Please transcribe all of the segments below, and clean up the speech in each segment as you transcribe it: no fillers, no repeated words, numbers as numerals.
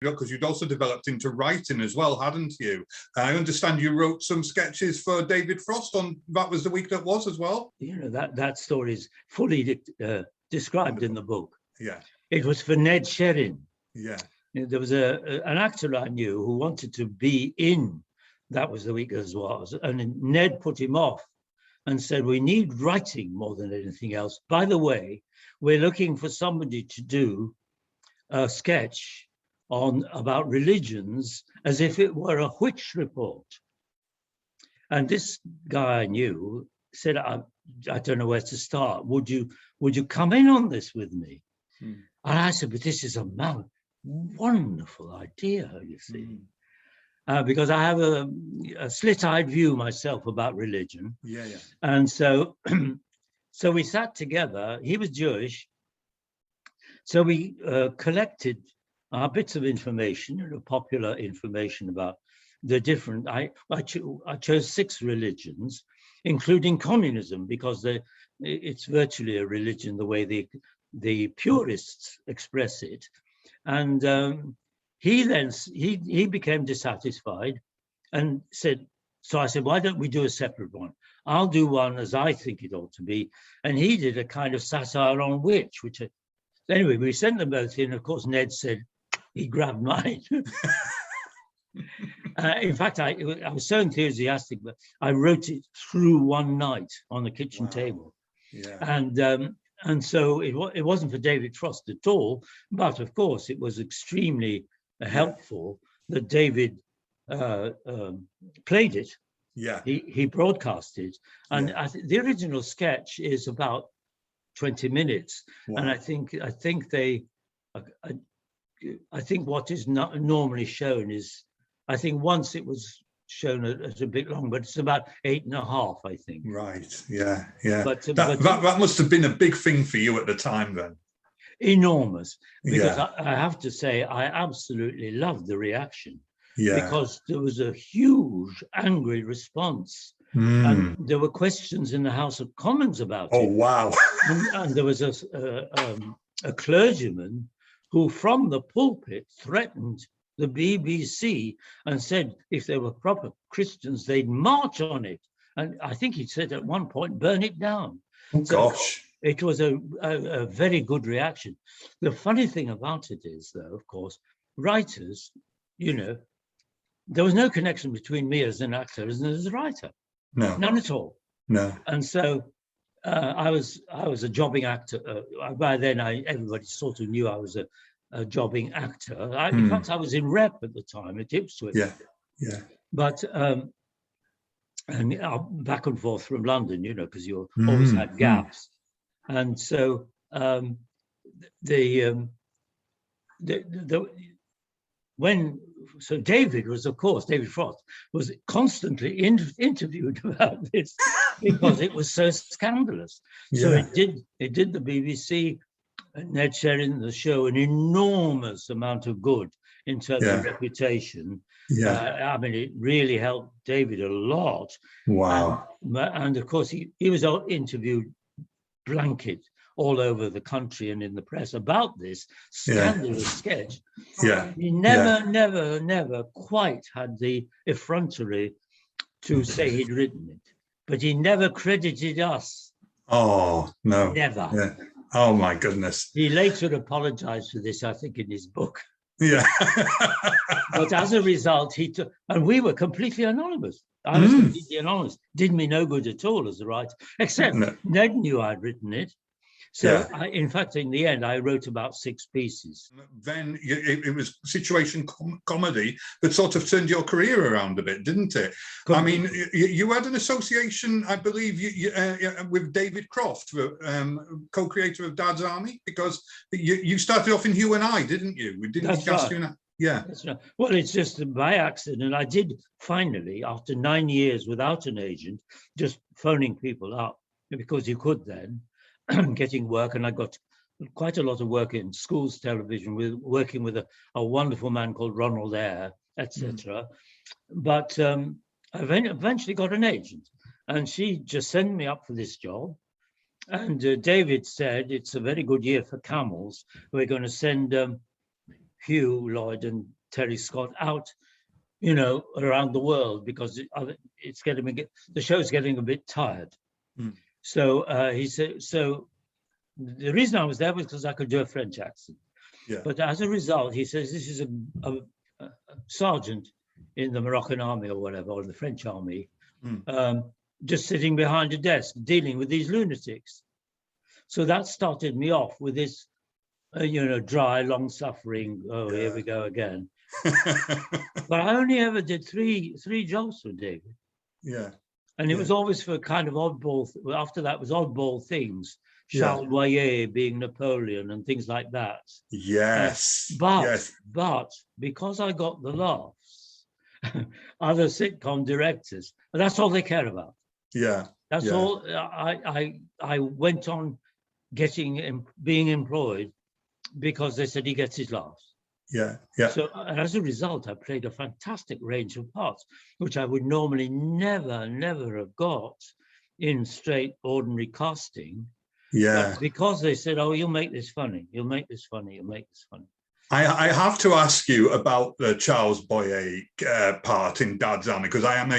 because you'd also developed into writing as well, hadn't you? I understand you wrote some sketches for David Frost on That Was the Week That Was as well. You know, that story is fully described in the book. Yeah. It was for Ned Sherrin. Yeah. There was an actor I knew who wanted to be in That Was the Week As Was, and Ned put him off and said, we need writing more than anything else. By the way, we're looking for somebody to do a sketch about religions as if it were a witch report. And this guy I knew said, I don't know where to start. Would you come in on this with me? And I said, but this is a wonderful idea, you see. Because I have a slit-eyed view myself about religion. Yeah. And so, so we sat together. He was Jewish. So we collected bits of information, popular information about the different, I chose 6 religions, including communism, because it's virtually a religion the way the purists express it. And he became dissatisfied and said, so I said, why don't we do a separate one? I'll do one as I think it ought to be. And he did a kind of satire on which anyway, we sent them both in. Of course, Ned said he grabbed mine. In fact, I was so enthusiastic, but I wrote it through one night on the kitchen table. Yeah. And so it wasn't for David Frost at all, but of course it was extremely helpful that David played it. Yeah. He broadcast it, and I think the original sketch is about 20 minutes, and I think what is not normally shown is, I think once it was shown at a bit long, but it's about 8.5, I think. Right. Yeah. But that must have been a big thing for you at the time, then. Enormous, because I have to say I absolutely loved the reaction. Yeah. Because there was a huge angry response. And there were questions in the House of Commons about it. Oh, wow. and there was a clergyman who from the pulpit threatened the BBC and said if they were proper Christians, they'd march on it. And I think he said at one point, burn it down. Oh, gosh. It was a very good reaction. The funny thing about it is, though, of course, writers, there was no connection between me as an actor and as a writer. No. None at all. No. And so I was a jobbing actor. By then, everybody sort of knew I was a jobbing actor. In fact, I was in rep at the time at Ipswich. Yeah. But and back and forth from London, because you always had gaps. And so So David Frost was constantly interviewed about this because it was so scandalous. So it did the BBC, Ned Sherrin, the show, an enormous amount of good in terms of reputation. I mean, it really helped David a lot. Wow. And of course, he was interviewed blanket all over the country and in the press about this scandalous sketch. He never quite had the effrontery to say he'd written it, but he never credited us. Oh, no. Never. Yeah. Oh, my goodness. He later apologized for this, I think, in his book. Yeah. But as a result, and we were completely anonymous. I was completely anonymous. Did me no good at all as a writer, except Ned knew I'd written it. So, in fact, in the end, I wrote about 6 pieces. Then it was situation comedy that sort of turned your career around a bit, didn't it? I mean, you had an association, I believe, with David Croft, co-creator of Dad's Army, because you started off in Hugh and I, didn't you? That's right. Yeah. That's right. Well, it's just by accident. I did finally, after 9 years without an agent, just phoning people up, because you could then, getting work, and I got quite a lot of work in schools television, working with a wonderful man called Ronald Eyre, etc. But I eventually got an agent, and she just sent me up for this job. And David said, it's a very good year for camels. We're going to send Hugh Lloyd and Terry Scott out, you know, around the world, because it's getting, the show's getting a bit tired. Mm. So he said, so the reason I was there was because I could do a French accent. Yeah. But as a result, he says, this is a sergeant in the Moroccan army or whatever, or the French army, just sitting behind a desk dealing with these lunatics. So that started me off with this, you know, dry, long-suffering, here we go again. But I only ever did three jobs for David. Yeah. And it was always for kind of oddball, after that was oddball things. Charles Boyer being Napoleon and things like that. Yes. But because I got the laughs, other sitcom directors, that's all they care about. Yeah. That's all. I went on being employed because they said he gets his laughs. Yeah. So as a result, I played a fantastic range of parts, which I would normally never have got in straight ordinary casting. Yeah. But because they said, oh, you'll make this funny, you'll make this funny, you'll make this funny. I have to ask you about the Charles Boyer part in Dad's Army, because I'm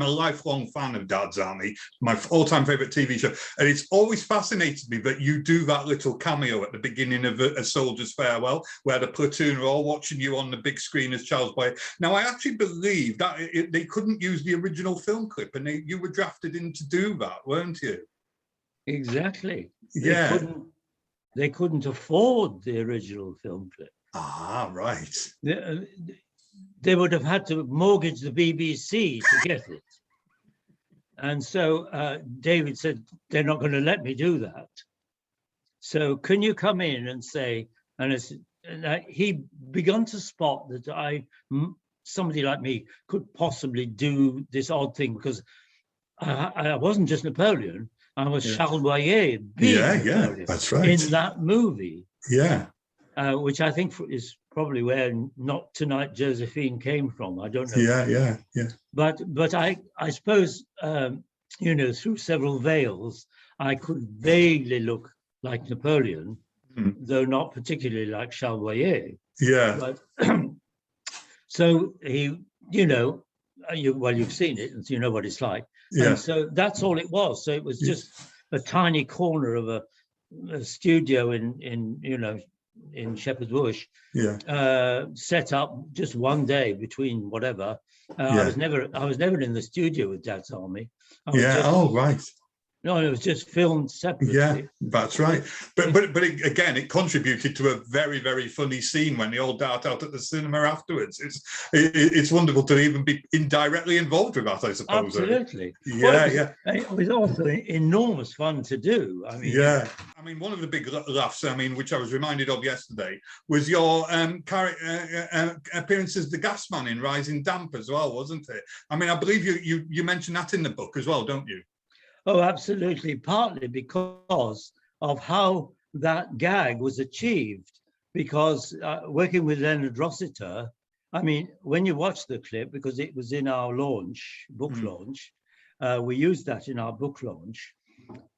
a lifelong fan of Dad's Army, my all-time favorite TV show. And it's always fascinated me that you do that little cameo at the beginning of A Soldier's Farewell, where the platoon are all watching you on the big screen as Charles Boyer. Now, I actually believe that they couldn't use the original film clip, and you were drafted in to do that, weren't you? Exactly. Yeah. They couldn't afford the original film clip. Ah, right. They would have had to mortgage the BBC to get it. And so David said, they're not going to let me do that. So can you come in and say, and he began to spot that somebody like me could possibly do this odd thing, because I wasn't just Napoleon. I was Charles Boyer, that's right, in that movie. Yeah. Which I think is probably where Not Tonight Josephine came from. I don't know. Yeah. But I suppose, you know, through several veils, I could vaguely look like Napoleon, though not particularly like Charles Boyer. Yeah. But, so he, you know, you've seen it, and you know what it's like. Yeah. And so that's all it was. So it was just a tiny corner of a studio in Shepherd's Bush, set up just one day between whatever. I was never in the studio with Dad's Army. Right. No, it was just filmed separately. Yeah, that's right. But again, it contributed to a very, very funny scene when they all dart out at the cinema afterwards. It's wonderful to even be indirectly involved with that, I suppose. Absolutely. It was also enormous fun to do. I mean, I mean, one of the big laughs, which I was reminded of yesterday, was your appearance as the gas man in Rising Damp as well, wasn't it? I mean, I believe you mentioned that in the book as well, don't you? Oh, absolutely. Partly because of how that gag was achieved. Because working with Leonard Rossiter, I mean, when you watch the clip, because it was in our book launch, we used that in our book launch,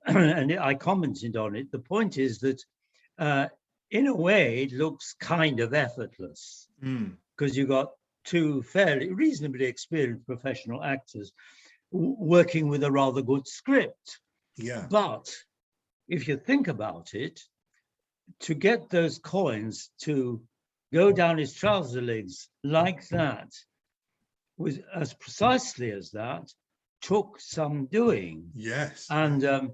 and I commented on it. The point is that, in a way, it looks kind of effortless, because you got two fairly reasonably experienced professional actors working with a rather good script. Yeah. But if you think about it, to get those coins to go down his trouser legs like that, was as precisely as that, took some doing. Yes. And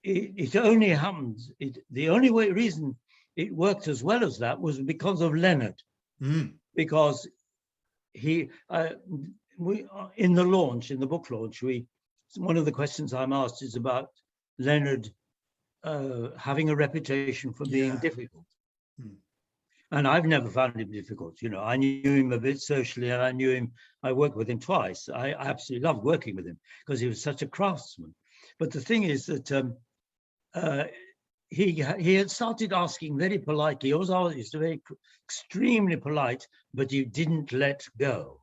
it only happened, the only reason it worked as well as that was because of Leonard. Because he, in the book launch, one of the questions I'm asked is about Leonard having a reputation for being difficult. And I've never found him difficult. You know, I knew him a bit socially, and I worked with him twice. I absolutely loved working with him because he was such a craftsman. But the thing is that he had started asking very politely. He was always very extremely polite, but you didn't let go.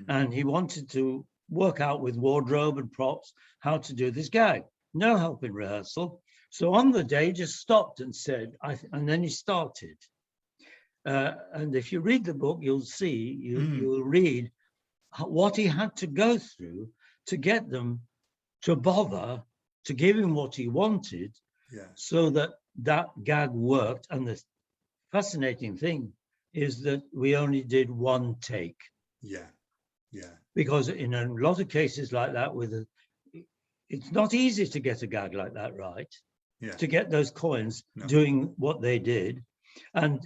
And he wanted to work out with wardrobe and props how to do this gag. No help in rehearsal. So on the day, just stopped and said, and then he started. And if you read the book, you'll see, you'll read what he had to go through to get them to bother to give him what he wanted, so that gag worked. And the fascinating thing is that we only did one take. Because in a lot of cases like that, it's not easy to get a gag like that right. To get those coins doing what they did, and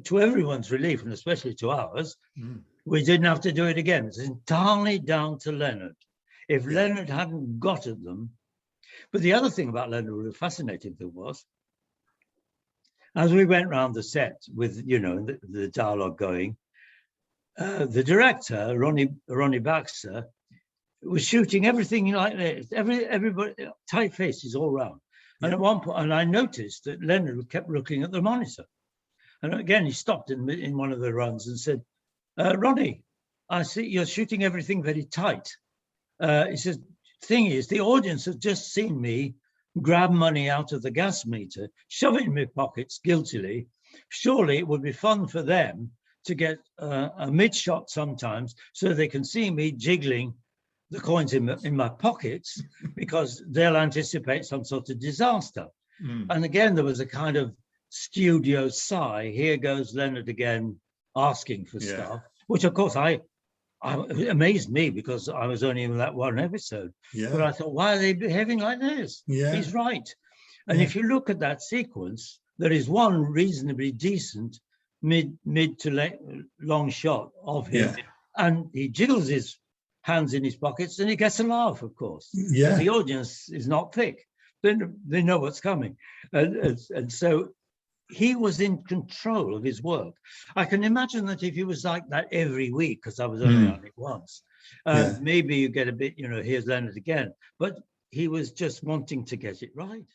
to everyone's relief, and especially to ours, we didn't have to do it again. It's entirely down to Leonard. If Leonard hadn't got at them, but the other thing about Leonard, the fascinating thing was, as we went round the set with the dialogue going, the director Ronnie Baxter was shooting everything like this. Everybody tight faces all round. And at one point, and I noticed that Leonard kept looking at the monitor. And again, he stopped in one of the runs and said, "Ronnie, I see you're shooting everything very tight." He says, "Thing is, the audience has just seen me grab money out of the gas meter, shove it in my pockets guiltily. Surely it would be fun for them to get a mid-shot sometimes, so they can see me jiggling the coins in my pockets, because they'll anticipate some sort of disaster." And again, there was a kind of studio sigh. Here goes Leonard again asking for stuff, which of course it amazed me, because I was only in that one episode. But I thought, why are they behaving like this? He's right. And if you look at that sequence, there is one reasonably decent mid to long shot of him, and he jiggles his hands in his pockets, and he gets a laugh, of course. The audience is not thick. They know what's coming. And so he was in control of his work. I can imagine that if he was like that every week, because I was only on it once, maybe you get a bit, here's Leonard again. But he was just wanting to get it right.